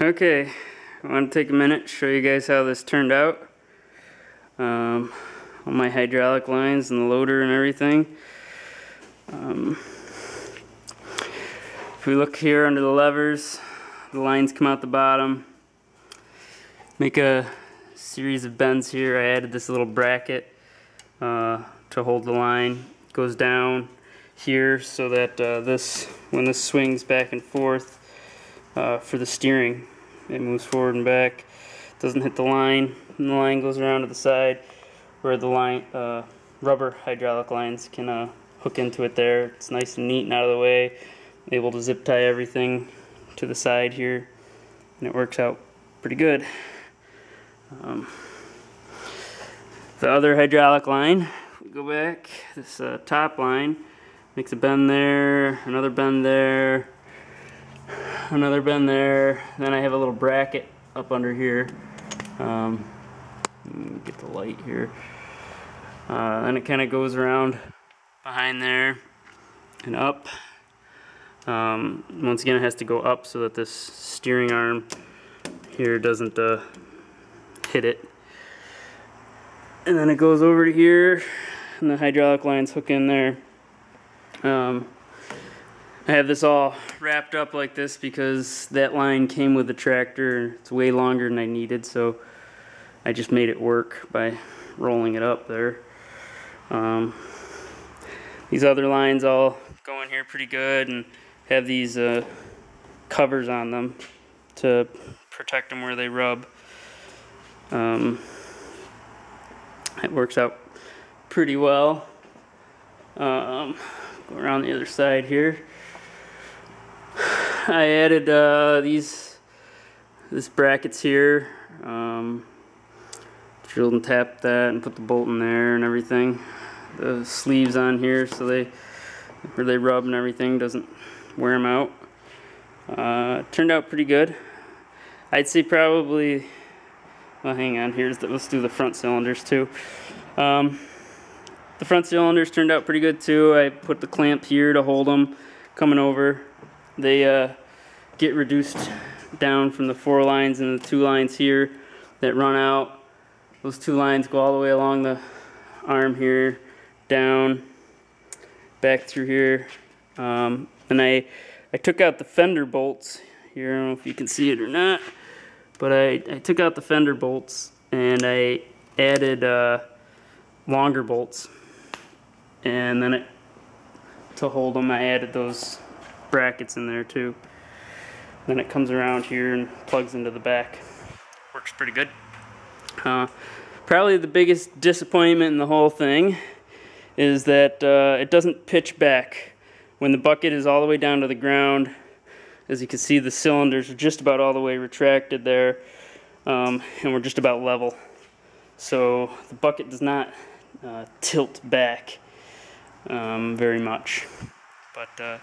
Okay, I want to take a minute to show you guys how this turned out. All my hydraulic lines and the loader and everything. If we look here under the levers, the lines come out the bottom. Make a series of bends here. I added this little bracket to hold the line. It goes down here so that when this swings back and forth for the steering, it moves forward and back. It doesn't hit the line, and the line goes around to the side where the line rubber hydraulic lines can hook into it there. It's nice and neat and out of the way. Able to zip tie everything to the side here, and it works out pretty good. The other hydraulic line, if we go back, this top line makes a bend there, another bend there, another bend there. Then I have a little bracket up under here. Get the light here. Then it kind of goes around behind there and up. Once again, it has to go up so that this steering arm here doesn't hit it. And then it goes over to here, and the hydraulic lines hook in there. I have this all wrapped up like this because that line came with the tractor. It's way longer than I needed, so I just made it work by rolling it up there. These other lines all go in here pretty good and have these covers on them to protect them where they rub. It works out pretty well. Go around the other side here. I added this brackets here. Drilled and tapped that and put the bolt in there and everything. The sleeves on here so where they rub and everything doesn't wear them out. Turned out pretty good. I'd say probably, well, hang on, let's do the front cylinders too. The front cylinders turned out pretty good too. I put the clamp here to hold them coming over. They get reduced down from the 4 lines and the 2 lines here that run out. Those 2 lines go all the way along the arm here, down, back through here. And I took out the fender bolts here. I don't know if you can see it or not, but I took out the fender bolts and I added longer bolts. And then to hold them, I added those brackets in there too. Then it comes around here and plugs into the back. Works pretty good. Probably the biggest disappointment in the whole thing is that it doesn't pitch back. When the bucket is all the way down to the ground, as you can see, the cylinders are just about all the way retracted there, and we're just about level. So the bucket does not tilt back very much. But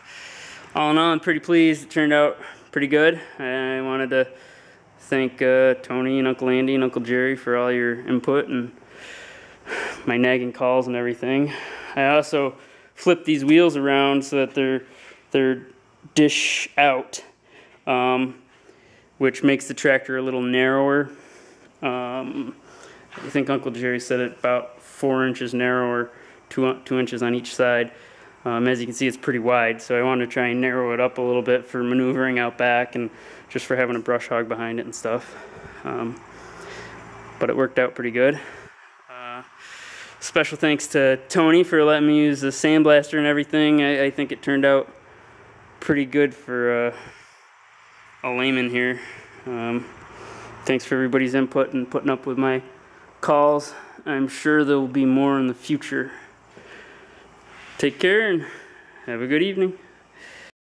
all in all, I'm pretty pleased. It turned out pretty good. I wanted to thank Tony and Uncle Andy and Uncle Jerry for all your input and my nagging calls and everything. I also flipped these wheels around so that they're dish out, which makes the tractor a little narrower. I think Uncle Jerry said it about 4 inches narrower, 2 inches on each side. As you can see, it's pretty wide, so I wanted to try and narrow it up a little bit for maneuvering out back and just for having a brush hog behind it and stuff. But it worked out pretty good. Special thanks to Tony for letting me use the sandblaster and everything. I think it turned out pretty good for a layman here. Thanks for everybody's input and putting up with my calls. I'm sure there will be more in the future. Take care and have a good evening.